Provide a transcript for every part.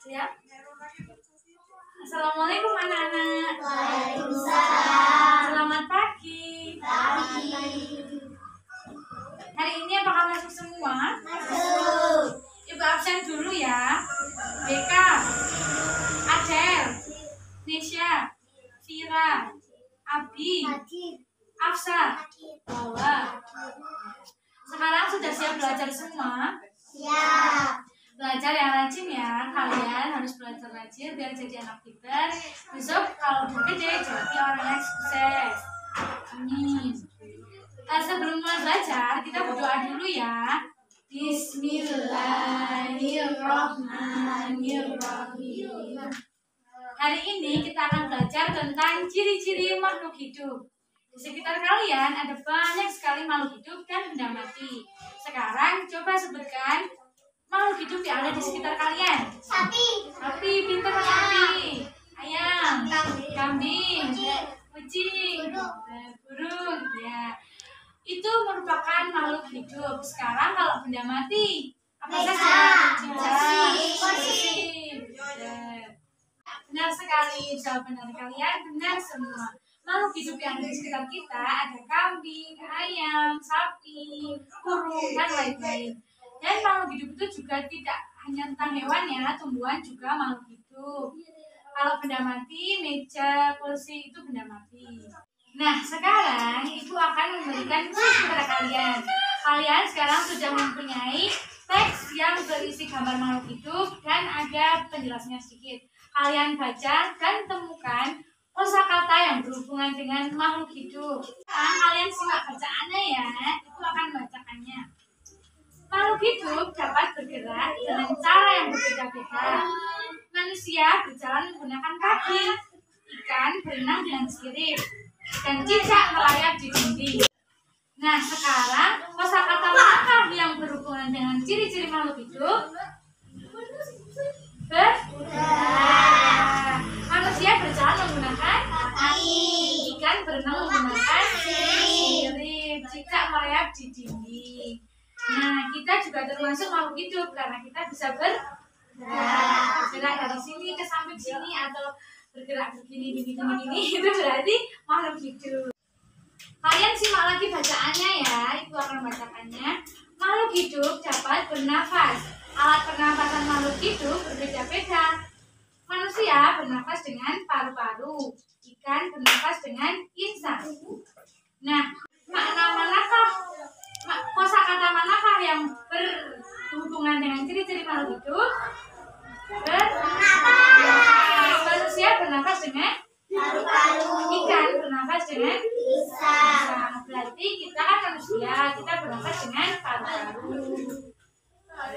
Ya. Assalamualaikum anak-anak. Waalaikumsalam. Selamat pagi. Hari ini apakah masuk semua? Masuk. Ibu absen dulu ya. BK, Adel, Nisha, Vira, Abi, Afsa, Bawa. Sekarang sudah siap belajar semua? Siap. Belajar yang rajin ya. Kalian harus belajar rajin biar jadi anak pintar. Besok kalau udah gede jadi orang yang sukses. Amin. Sebelum mulai belajar kita berdoa dulu ya. Bismillahirrahmanirrahim. Hari ini kita akan belajar tentang ciri-ciri makhluk hidup. Di sekitar kalian ada banyak sekali makhluk hidup dan benda mati. Sekarang coba sebutkan makhluk hidup yang ada di sekitar kalian. Sapi. Sapi, pintar sapi. Ayam, kambing, kucing, burung. Ya, itu merupakan makhluk hidup. Sekarang kalau benda mati, apa saja? Kursi. Benar sekali, jawaban dari kalian benar semua. Makhluk hidup yang ada di sekitar kita ada kambing, ayam, sapi, burung, dan lain-lain. Dan makhluk hidup itu juga tidak hanya tentang hewan ya, tumbuhan juga makhluk hidup. Kalau benda mati, meja, kursi itu benda mati. Nah, sekarang Ibu akan memberikan kuis kepada kalian. Kalian sekarang sudah mempunyai teks yang berisi gambar makhluk hidup dan ada penjelasannya sedikit. Kalian baca dan temukan kosakata yang berhubungan dengan makhluk hidup. Sekarang kalian simak bacaannya ya. Ibu akan membacakannya. Makhluk hidup dapat bergerak dengan cara yang berbeda-beda. Manusia berjalan menggunakan kaki, ikan berenang dengan sirip, dan cicak melayang di dinding. Nah, sekarang kosakata manakah yang berhubungan dengan ciri-ciri makhluk hidup? Bergerak. Manusia berjalan menggunakan Kaki. ikan berenang menggunakan sirip, cicak melayang di dinding. Nah, kita juga termasuk makhluk hidup karena kita bisa bergerak dari sini ke samping sini atau bergerak begini itu berarti makhluk hidup. Kalian simak lagi bacaannya ya. Ibu akan membacakannya. Makhluk hidup dapat bernafas. Alat pernafasan makhluk hidup berbeda-beda. Manusia bernafas dengan paru-paru. Ikan bernafas dengan insang. Nah, kosakata manakah yang berhubungan dengan ciri-ciri makhluk hidup? Bernafas. Manusia bernafas dengan Paru-paru. ikan bernafas dengan Insang. berarti kita kan manusia, kita bernafas dengan paru-paru.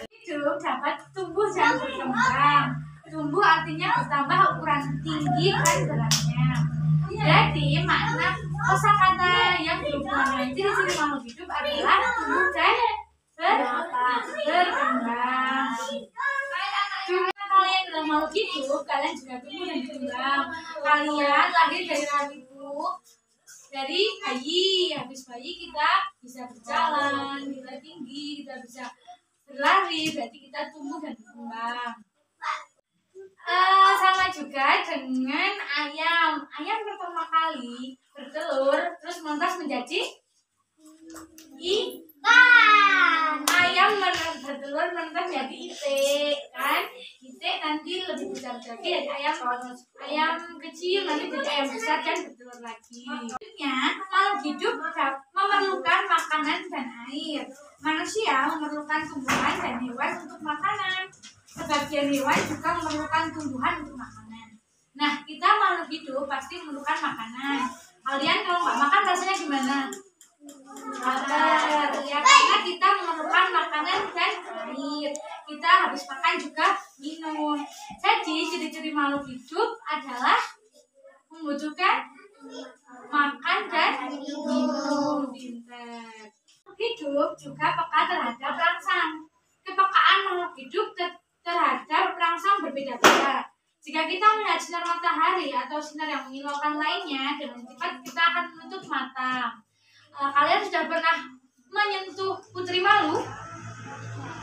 Hidup dapat tumbuh dan berkembang. Tumbuh artinya bertambah ukuran tinggi dan beratnya. Jadi makna kosakata yang berhubungan dengan ciri-ciri makhluk hidup adalah tumbuh dan berkembang. Jika kalian adalah makhluk hidup, kalian juga tumbuh dan berkembang. Kalian lahir dari rahim ibu, dari bayi. Habis bayi kita bisa berjalan, kita tinggi, kita bisa berlari. Berarti kita tumbuh dan berkembang. Sama juga dengan ayam. Ayam pertama kali bertelur, terus menetas menjadi ikan. Ayam bertelur menetas menjadi itik, kan? Itik nanti lebih besar lagi dari ayam kecil nanti jadi ayam besar dan bertelur lagi. Selanjutnya, makhluk hidup memerlukan makanan dan air. Manusia memerlukan tumbuhan dan hewan untuk makanan. Sebagian hewan juga memerlukan tumbuhan untuk makanan. Nah, kita makhluk hidup pasti memerlukan makanan. Kalian kalau nggak makan rasanya gimana? Lapar. Ya, karena kita memerlukan makanan dan air. Kita habis makan juga minum. Jadi, ciri-ciri makhluk hidup adalah membutuhkan makan dan minum. Pintar. Hidup juga peka terhadap rangsang. Kepekaan makhluk hidup terhadap rangsang berbeda-beda. Jika kita melihat sinar matahari atau sinar yang menyilaukan lainnya dengan cepat, kita akan menutup mata. Kalian sudah pernah menyentuh putri malu?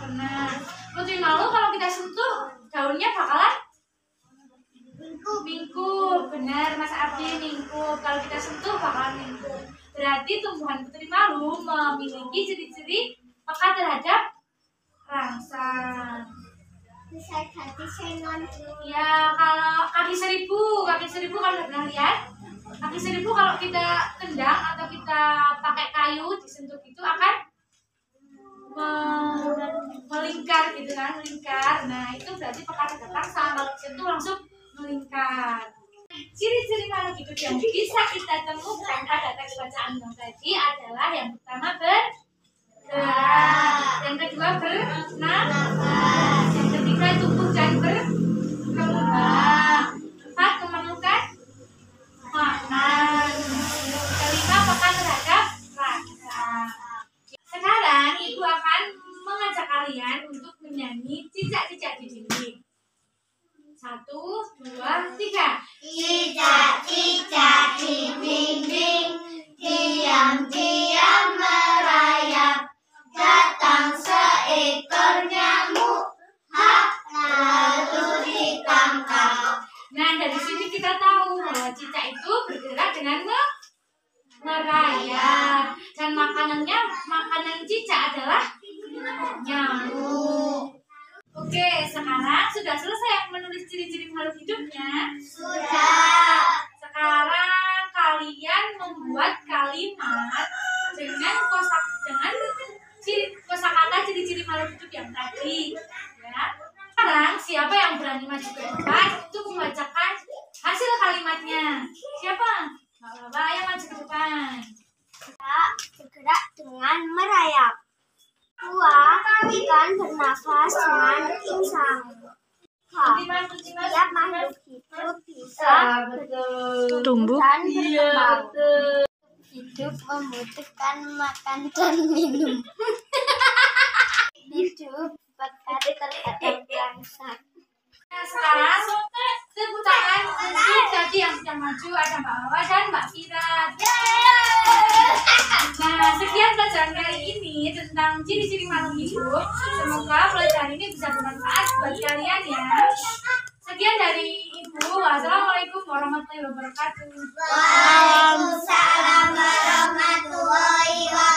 Pernah. Putri malu kalau kita sentuh daunnya bakalan Benar, Mas Ardi, lingkup. Kalau kita sentuh bakalan lingkup. Berarti tumbuhan putri malu memiliki ciri-ciri peka terhadap rangsang. Bisa ganti sengon. Ya, kalau kaki seribu kalau udah pernah lihat, kaki seribu kalau kita tendang atau kita pakai kayu disentuh itu akan melingkar gitu kan, melingkar. Nah, itu berarti peka terhadap rangsang. Kalau disentuh langsung melingkar. Ciri-ciri makhluk hidup yang bisa kita temukan pada teks bacaan yang tadi adalah yang pertama bergerak, yang kedua bernafas, yang ketiga tumbuh dan berkembang, empat memerlukan makan, kelima peka terhadap rangsang. Sekarang ibu akan mengajak kalian untuk menyanyi cicak-cicak di dinding. 1, 2, 3. Cicak-cicak di dinding, diam-diam merayap. Datang seekor nyamuk, lalu ditangkap. Nah, dari sini kita tahu bahwa cicak itu bergerak dengan merayap. Dan makanan cicak adalah nyamuk. Oke, sekarang sudah selesai menulis ciri-ciri makhluk hidupnya. Sudah. Sekarang kalian membuat kalimat dengan kosakata ciri-ciri makhluk hidup yang tadi. Ya. Sekarang siapa yang berani maju ke depan untuk membacakan hasil kalimatnya? Siapa? Bapak yang maju ke depan. Bergerak dengan merayap. 2. Ikan bernafas dengan insang. Setiap makhluk hidup bisa Tumbuh dan berkembang. Hidup membutuhkan makan dan minum. Hidup peka terhadap rangsang. Nah, sekarang tepuk tangan untuk tadi yang sudah maju, ada Mbak Hawa dan Mbak Fira. Nah, sekian pelajaran kali ini tentang ciri-ciri makhluk hidup. Semoga pelajaran ini bisa bermanfaat buat kalian ya. Sekian dari Ibu. Wassalamualaikum warahmatullahi wabarakatuh. Waalaikumsalam warahmatullahi wabarakatuh.